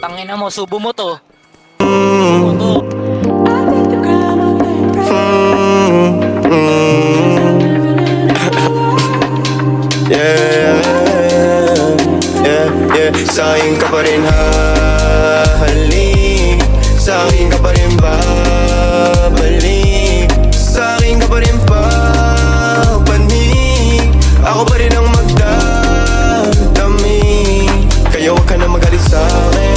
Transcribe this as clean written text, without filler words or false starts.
Tangina mo, subo mo to. Subo mo to. Yeah, yeah, yeah. Sa'kin ka pa rin hahalik, sa'kin ka pa rin babalik, sa'kin ka pa rin papanig. Ako pa rin ang magdadamig, kaya huwag ka na magalit sa'kin.